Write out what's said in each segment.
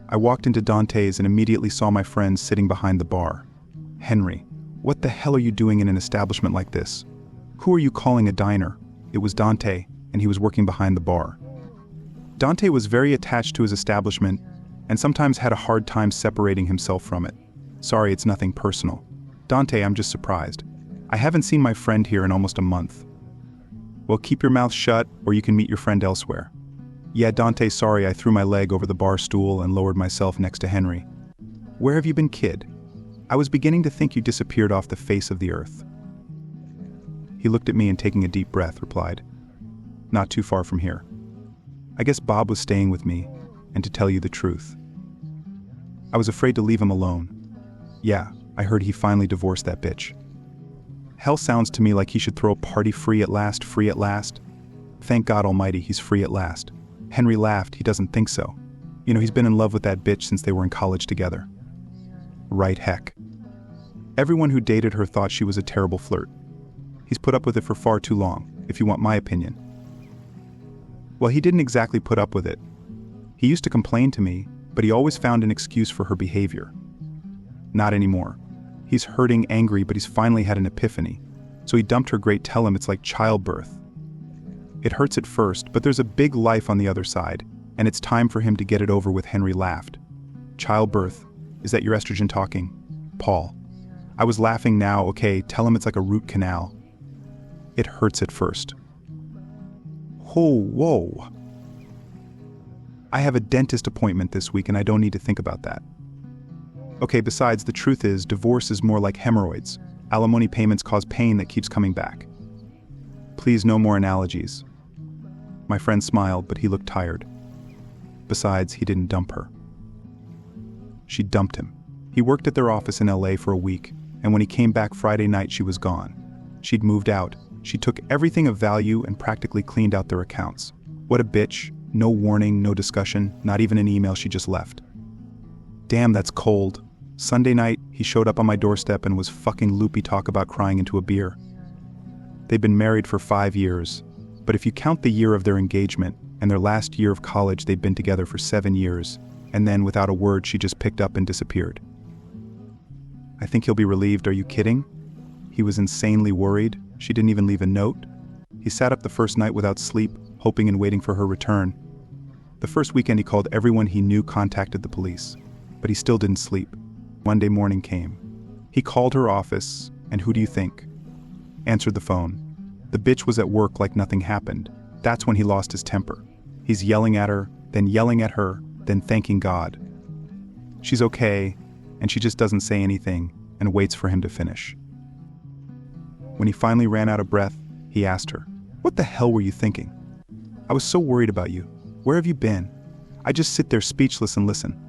I walked into Dante's and immediately saw my friend sitting behind the bar. Henry, what the hell are you doing in an establishment like this? Who are you calling a diner? It was Dante, and he was working behind the bar. Dante was very attached to his establishment and sometimes had a hard time separating himself from it. Sorry, it's nothing personal. Dante, I'm just surprised. I haven't seen my friend here in almost a month. Well, keep your mouth shut or you can meet your friend elsewhere. Yeah, Dante, sorry, I threw my leg over the bar stool and lowered myself next to Henry. Where have you been, kid? I was beginning to think you disappeared off the face of the earth. He looked at me and taking a deep breath, replied, Not too far from here. I guess Bob was staying with me, and to tell you the truth, I was afraid to leave him alone. Yeah, I heard he finally divorced that bitch. Hell sounds to me like he should throw a party free at last. Thank God Almighty, he's free at last. Henry laughed, he doesn't think so. You know, he's been in love with that bitch since they were in college together. Right, heck. Everyone who dated her thought she was a terrible flirt. He's put up with it for far too long, if you want my opinion. Well, he didn't exactly put up with it. He used to complain to me, but he always found an excuse for her behavior. Not anymore. He's hurting, angry, but he's finally had an epiphany. So he dumped her. Great, tell him it's like childbirth. It hurts at first, but there's a big life on the other side, and it's time for him to get it over with. Henry laughed. Childbirth? Is that your estrogen talking? Paul. I was laughing now, okay, tell him it's like a root canal. It hurts at first. Whoa. I have a dentist appointment this week and I don't need to think about that. Okay, besides, the truth is, divorce is more like hemorrhoids. Alimony payments cause pain that keeps coming back. Please, no more analogies. My friend smiled, but he looked tired. Besides, he didn't dump her. She dumped him. He worked at their office in LA for a week, and when he came back Friday night, she was gone. She'd moved out. She took everything of value and practically cleaned out their accounts. What a bitch. No warning, no discussion, not even an email, she just left. Damn, that's cold. Sunday night, he showed up on my doorstep and was fucking loopy talk about crying into a beer. They'd been married for 5 years, but if you count the year of their engagement and their last year of college, they'd been together for 7 years, and then without a word, she just picked up and disappeared. I think he'll be relieved. Are you kidding? He was insanely worried. She didn't even leave a note. He sat up the first night without sleep, hoping and waiting for her return. The first weekend he called everyone he knew, contacted the police, but he still didn't sleep. Monday morning came. He called her office, and who do you think? Answered the phone. The bitch was at work like nothing happened. That's when he lost his temper. He's yelling at her, then yelling at her, then thanking God. She's okay, and she just doesn't say anything and waits for him to finish. When he finally ran out of breath, he asked her, "What the hell were you thinking? I was so worried about you. Where have you been?" I just sit there speechless and listen.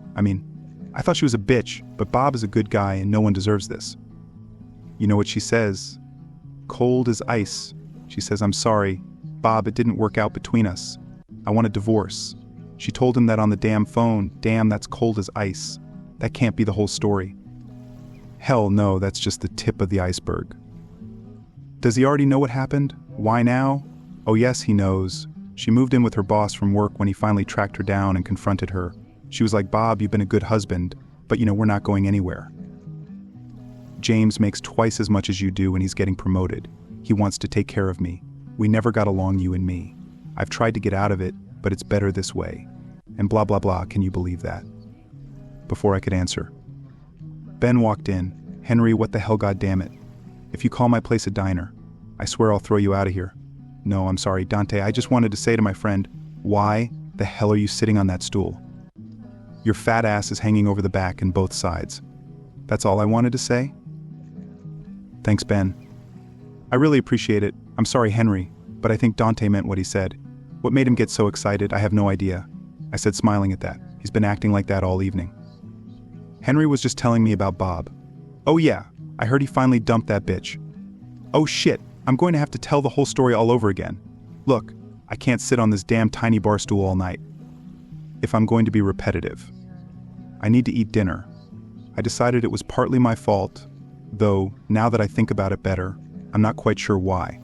I thought she was a bitch, but Bob is a good guy and no one deserves this. You know what she says? Cold as ice. She says, "I'm sorry, Bob, it didn't work out between us. I want a divorce." She told him that on the damn phone. Damn, that's cold as ice. That can't be the whole story. Hell no, that's just the tip of the iceberg. Does he already know what happened? Why now? Oh yes, he knows. She moved in with her boss from work when he finally tracked her down and confronted her. She was like, "Bob, you've been a good husband, but we're not going anywhere. James makes twice as much as you do and he's getting promoted. He wants to take care of me. We never got along, you and me. I've tried to get out of it, but it's better this way." And blah blah blah, can you believe that? Before I could answer, Ben walked in. "Henry, what the hell, goddammit? If you call my place a diner, I swear I'll throw you out of here." "No, I'm sorry, Dante, I just wanted to say to my friend, why the hell are you sitting on that stool? Your fat ass is hanging over the back and both sides. That's all I wanted to say." "Thanks, Ben. I really appreciate it. I'm sorry, Henry, but I think Dante meant what he said. What made him get so excited, I have no idea," I said, smiling at that. "He's been acting like that all evening." "Henry was just telling me about Bob." "Oh yeah, I heard he finally dumped that bitch." "Oh shit, I'm going to have to tell the whole story all over again. Look, I can't sit on this damn tiny bar stool all night. If I'm going to be repetitive, I need to eat dinner. I decided it was partly my fault, though now that I think about it better, I'm not quite sure why.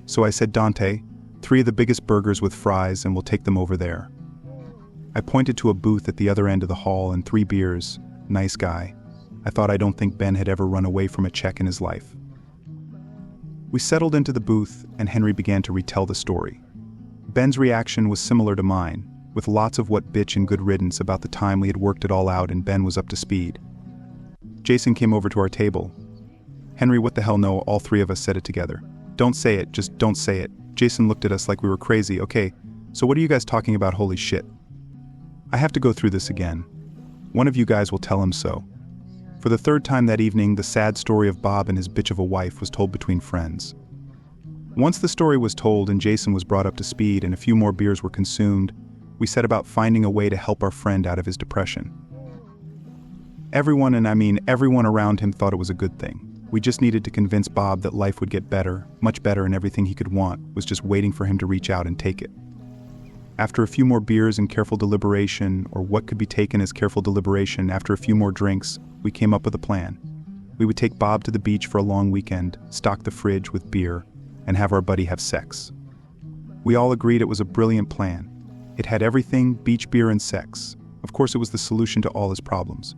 So I said, 'Dante, 3 of the biggest burgers with fries and we'll take them over there.' I pointed to a booth at the other end of the hall and 3 beers. Nice guy. I don't think Ben had ever run away from a check in his life. We settled into the booth and Henry began to retell the story. Ben's reaction was similar to mine, with lots of what bitch and good riddance about the time we had worked it all out and Ben was up to speed. Jason came over to our table. Henry, what the hell no, all 3 of us said it together. Don't say it, just don't say it. Jason looked at us like we were crazy. Okay, so what are you guys talking about? Holy shit. I have to go through this again. One of you guys will tell him so. For the 3rd time that evening, the sad story of Bob and his bitch of a wife was told between friends. Once the story was told and Jason was brought up to speed and a few more beers were consumed, we set about finding a way to help our friend out of his depression. Everyone, and I mean everyone around him, thought it was a good thing. We just needed to convince Bob that life would get better, much better, and everything he could want was just waiting for him to reach out and take it. After a few more beers and careful deliberation, or what could be taken as careful deliberation, after a few more drinks, we came up with a plan. We would take Bob to the beach for a long weekend, stock the fridge with beer, and have our buddy have sex. We all agreed it was a brilliant plan. It had everything: beach, beer, and sex. Of course, it was the solution to all his problems.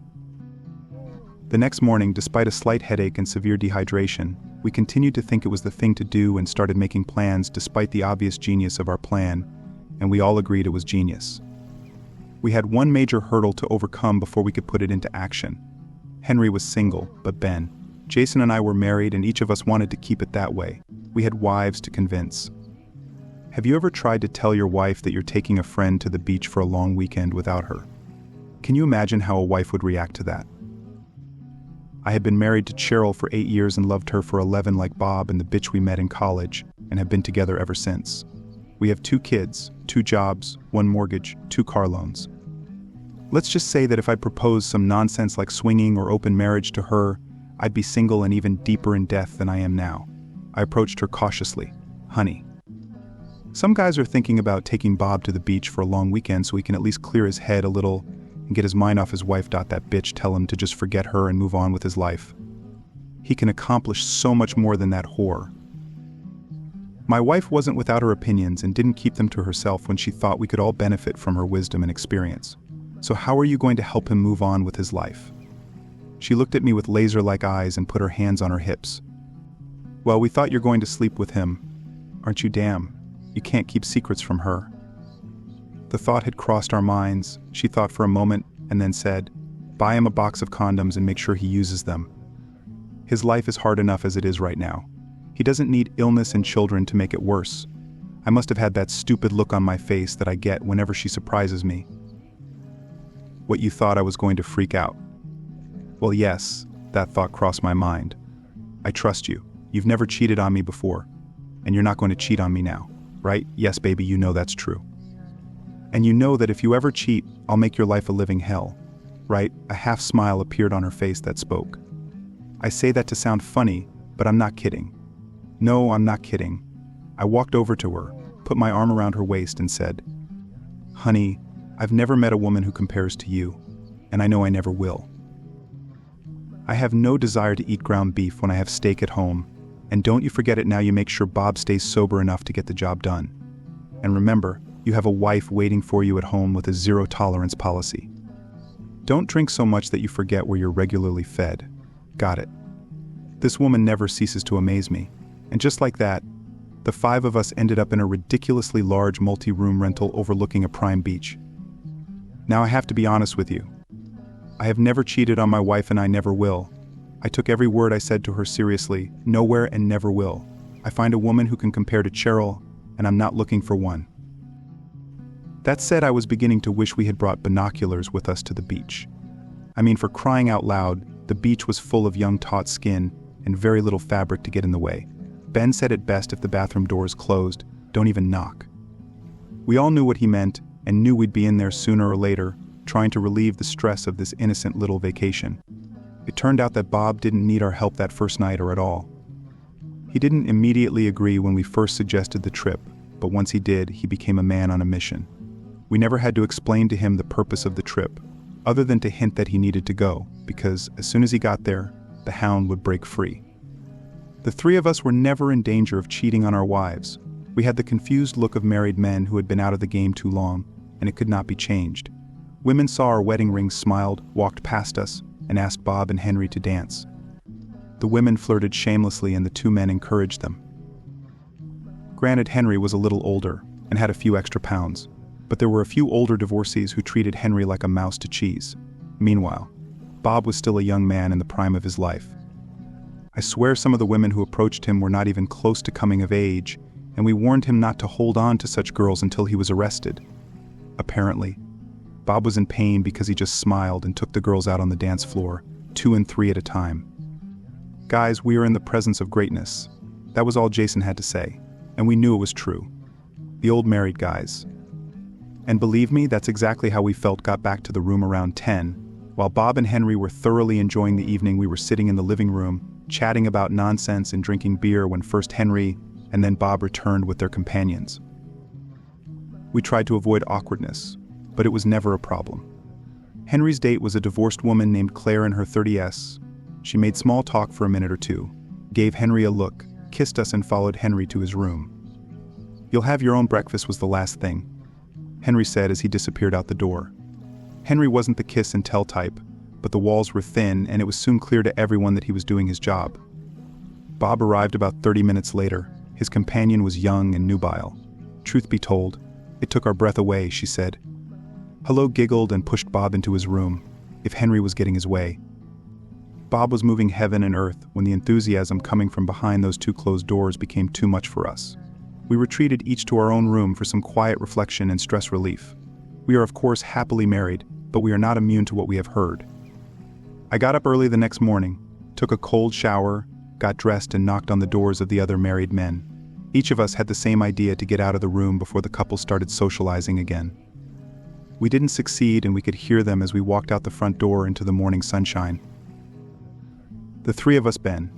The next morning, despite a slight headache and severe dehydration, we continued to think it was the thing to do and started making plans despite the obvious genius of our plan, and we all agreed it was genius. We had one major hurdle to overcome before we could put it into action. Henry was single, but Ben, Jason, and I were married, and each of us wanted to keep it that way. We had wives to convince. Have you ever tried to tell your wife that you're taking a friend to the beach for a long weekend without her? Can you imagine how a wife would react to that? I had been married to Cheryl for 8 years and loved her for 11 like Bob and the bitch we met in college, and have been together ever since. We have 2 kids, 2 jobs, 1 mortgage, 2 car loans. Let's just say that if I proposed some nonsense like swinging or open marriage to her, I'd be single and even deeper in debt than I am now. I approached her cautiously. Honey. Some guys are thinking about taking Bob to the beach for a long weekend so he can at least clear his head a little and get his mind off his wife. That bitch tell him to just forget her and move on with his life. He can accomplish so much more than that whore. My wife wasn't without her opinions and didn't keep them to herself when she thought we could all benefit from her wisdom and experience. So how are you going to help him move on with his life? She looked at me with laser-like eyes and put her hands on her hips. Well, we thought you're going to sleep with him. Aren't you? Damn, you can't keep secrets from her. The thought had crossed our minds. She thought for a moment and then said, buy him a box of condoms and make sure he uses them. His life is hard enough as it is right now. He doesn't need illness and children to make it worse. I must have had that stupid look on my face that I get whenever she surprises me. What, you thought I was going to freak out? Well, yes, that thought crossed my mind. I trust you. You've never cheated on me before, and you're not going to cheat on me now, right? Yes, baby, you know that's true. And you know that if you ever cheat, I'll make your life a living hell, right? A half smile appeared on her face that spoke. I say that to sound funny, but I'm not kidding. No, I'm not kidding. I walked over to her, put my arm around her waist and said, honey, I've never met a woman who compares to you, and I know I never will. I have no desire to eat ground beef when I have steak at home, and don't you forget it now. You make sure Bob stays sober enough to get the job done. And remember, you have a wife waiting for you at home with a zero-tolerance policy. Don't drink so much that you forget where you're regularly fed. Got it. This woman never ceases to amaze me, and just like that, the 5 of us ended up in a ridiculously large multi-room rental overlooking a prime beach. Now I have to be honest with you. I have never cheated on my wife and I never will. I took every word I said to her seriously, nowhere and never will. I find a woman who can compare to Cheryl, and I'm not looking for one. That said, I was beginning to wish we had brought binoculars with us to the beach. I mean, for crying out loud, the beach was full of young taut skin and very little fabric to get in the way. Ben said it best: if the bathroom door is closed, don't even knock. We all knew what he meant and knew we'd be in there sooner or later, trying to relieve the stress of this innocent little vacation. It turned out that Bob didn't need our help that first night or at all. He didn't immediately agree when we first suggested the trip, but once he did, he became a man on a mission. We never had to explain to him the purpose of the trip, other than to hint that he needed to go, because as soon as he got there, the hound would break free. The 3 of us were never in danger of cheating on our wives. We had the confused look of married men who had been out of the game too long, and it could not be changed. Women saw our wedding rings, smiled, walked past us, and asked Bob and Henry to dance. The women flirted shamelessly and the two men encouraged them. Granted, Henry was a little older and had a few extra pounds, but there were a few older divorcees who treated Henry like a mouse to cheese. Meanwhile, Bob was still a young man in the prime of his life. I swear some of the women who approached him were not even close to coming of age, and we warned him not to hold on to such girls until he was arrested. Apparently, Bob was in pain because he just smiled and took the girls out on the dance floor, 2 and 3 at a time. Guys, we are in the presence of greatness. That was all Jason had to say, and we knew it was true. The old married guys. And believe me, that's exactly how we felt. Got back to the room around 10. While Bob and Henry were thoroughly enjoying the evening, we were sitting in the living room, chatting about nonsense and drinking beer when first Henry and then Bob returned with their companions. We tried to avoid awkwardness, but it was never a problem. Henry's date was a divorced woman named Claire in her 30s. She made small talk for a minute or two, gave Henry a look, kissed us and followed Henry to his room. "You'll have your own breakfast," was the last thing Henry said as he disappeared out the door. Henry wasn't the kiss and tell type, but the walls were thin and it was soon clear to everyone that he was doing his job. Bob arrived about 30 minutes later. His companion was young and nubile. "Truth be told, it took our breath away," she said. Hello giggled and pushed Bob into his room, if Henry was getting his way. Bob was moving heaven and earth when the enthusiasm coming from behind those two closed doors became too much for us. We retreated each to our own room for some quiet reflection and stress relief. We are of course happily married, but we are not immune to what we have heard. I got up early the next morning, took a cold shower, got dressed and knocked on the doors of the other married men. Each of us had the same idea: to get out of the room before the couple started socializing again. We didn't succeed and we could hear them as we walked out the front door into the morning sunshine. The three of us, Ben,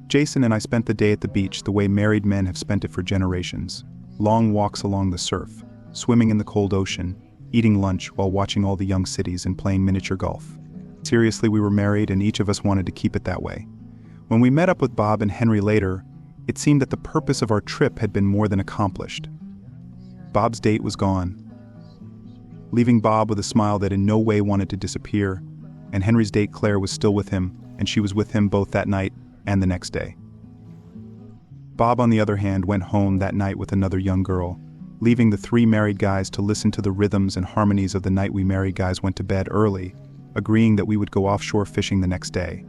Jason and I, spent the day at the beach the way married men have spent it for generations. Long walks along the surf, swimming in the cold ocean, eating lunch while watching all the young cities and playing miniature golf. Seriously, we were married and each of us wanted to keep it that way. When we met up with Bob and Henry later, it seemed that the purpose of our trip had been more than accomplished. Bob's date was gone, leaving Bob with a smile that in no way wanted to disappear, and Henry's date Claire was still with him, and she was with him both that night and the next day. Bob, on the other hand, went home that night with another young girl, leaving the three married guys to listen to the rhythms and harmonies of the night. We married guys went to bed early, agreeing that we would go offshore fishing the next day.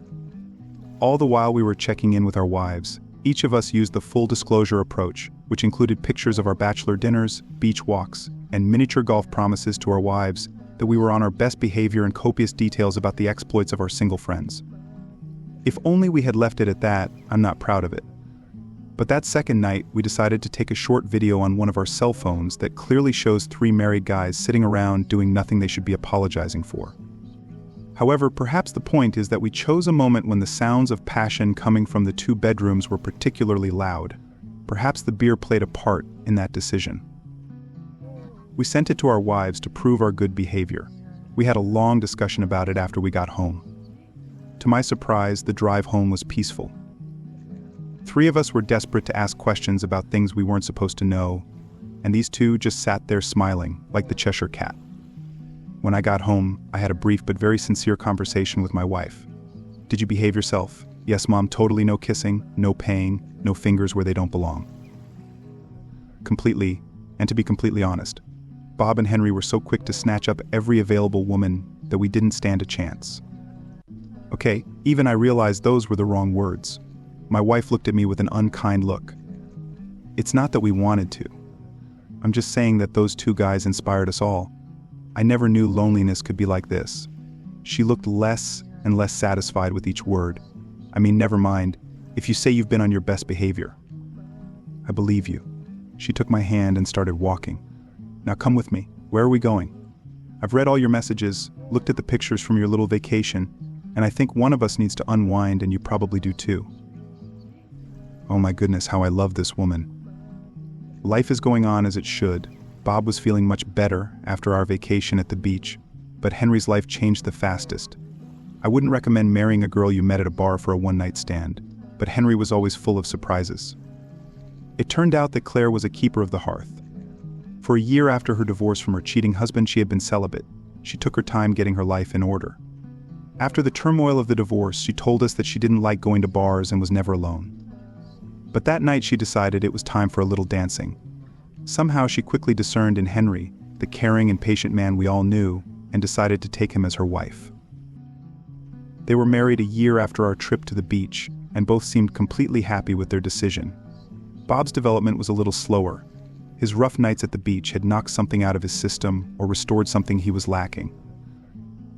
All the while we were checking in with our wives, each of us used the full disclosure approach, which included pictures of our bachelor dinners, beach walks, and miniature golf promises to our wives that we were on our best behavior, and copious details about the exploits of our single friends. If only we had left it at that. I'm not proud of it. But that second night, we decided to take a short video on one of our cell phones that clearly shows three married guys sitting around doing nothing they should be apologizing for. However, perhaps the point is that we chose a moment when the sounds of passion coming from the two bedrooms were particularly loud. Perhaps the beer played a part in that decision. We sent it to our wives to prove our good behavior. We had a long discussion about it after we got home. To my surprise, the drive home was peaceful. Three of us were desperate to ask questions about things we weren't supposed to know, and these two just sat there smiling, like the Cheshire Cat. When I got home, I had a brief but very sincere conversation with my wife. "Did you behave yourself?" "Yes, Mom, totally no kissing, no paying, no fingers where they don't belong." Completely, and to be completely honest, Bob and Henry were so quick to snatch up every available woman that we didn't stand a chance. Okay, even I realized those were the wrong words. My wife looked at me with an unkind look. "It's not that we wanted to. I'm just saying that those two guys inspired us all. I never knew loneliness could be like this." She looked less and less satisfied with each word. "I mean, never mind, if you say you've been on your best behavior. I believe you." She took my hand and started walking. "Now come with me. Where are we going? I've read all your messages, looked at the pictures from your little vacation, and I think one of us needs to unwind, and you probably do too." Oh my goodness, how I love this woman. Life is going on as it should. Bob was feeling much better after our vacation at the beach, but Henry's life changed the fastest. I wouldn't recommend marrying a girl you met at a bar for a one-night stand, but Henry was always full of surprises. It turned out that Claire was a keeper of the hearth. For a year after her divorce from her cheating husband, she had been celibate. She took her time getting her life in order. After the turmoil of the divorce, she told us that she didn't like going to bars and was never alone. But that night she decided it was time for a little dancing. Somehow she quickly discerned in Henry, the caring and patient man we all knew, and decided to take him as her wife. They were married a year after our trip to the beach, and both seemed completely happy with their decision. Bob's development was a little slower. His rough nights at the beach had knocked something out of his system or restored something he was lacking.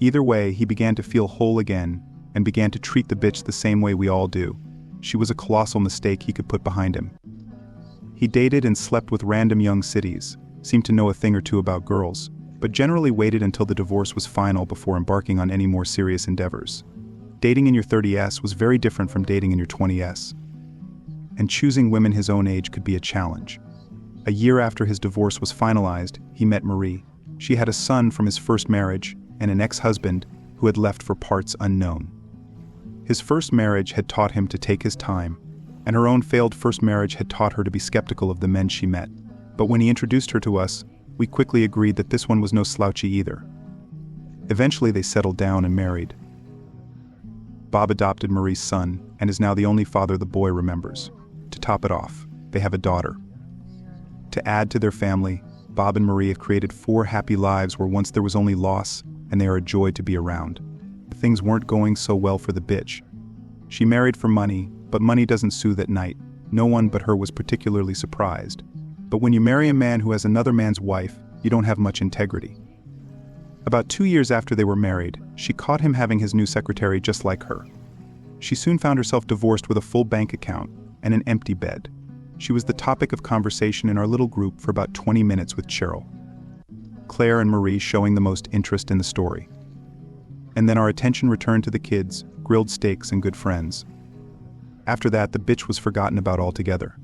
Either way, he began to feel whole again and began to treat the bitch the same way we all do. She was a colossal mistake he could put behind him. He dated and slept with random young cities, seemed to know a thing or two about girls, but generally waited until the divorce was final before embarking on any more serious endeavors. Dating in your 30s was very different from dating in your 20s. And choosing women his own age could be a challenge. A year after his divorce was finalized, he met Marie. She had a son from his first marriage and an ex-husband who had left for parts unknown. His first marriage had taught him to take his time, and her own failed first marriage had taught her to be skeptical of the men she met. But when he introduced her to us, we quickly agreed that this one was no slouchy either. Eventually they settled down and married. Bob adopted Marie's son and is now the only father the boy remembers. To top it off, they have a daughter. To add to their family, Bob and Marie have created 4 happy lives where once there was only loss, and they are a joy to be around. Things weren't going so well for the bitch. She married for money, but money doesn't soothe at night. No one but her was particularly surprised. But when you marry a man who has another man's wife, you don't have much integrity. About 2 years after they were married, she caught him having his new secretary just like her. She soon found herself divorced with a full bank account and an empty bed. She was the topic of conversation in our little group for about 20 minutes with Cheryl. Claire and Marie showing the most interest in the story. And then our attention returned to the kids, grilled steaks, and good friends. After that, the bitch was forgotten about altogether.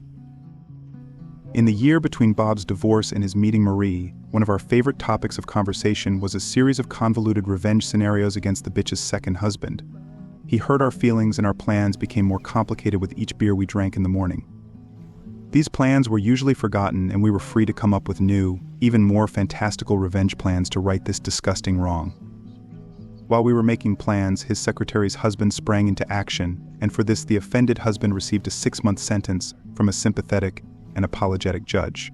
In the year between Bob's divorce and his meeting Marie, one of our favorite topics of conversation was a series of convoluted revenge scenarios against the bitch's second husband. He hurt our feelings and our plans became more complicated with each beer we drank in the morning. These plans were usually forgotten and we were free to come up with new, even more fantastical revenge plans to right this disgusting wrong. While we were making plans, his secretary's husband sprang into action, and for this the offended husband received a 6-month sentence from a sympathetic and apologetic judge.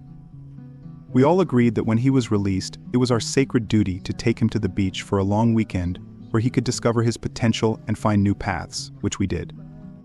We all agreed that when he was released, it was our sacred duty to take him to the beach for a long weekend where he could discover his potential and find new paths, which we did.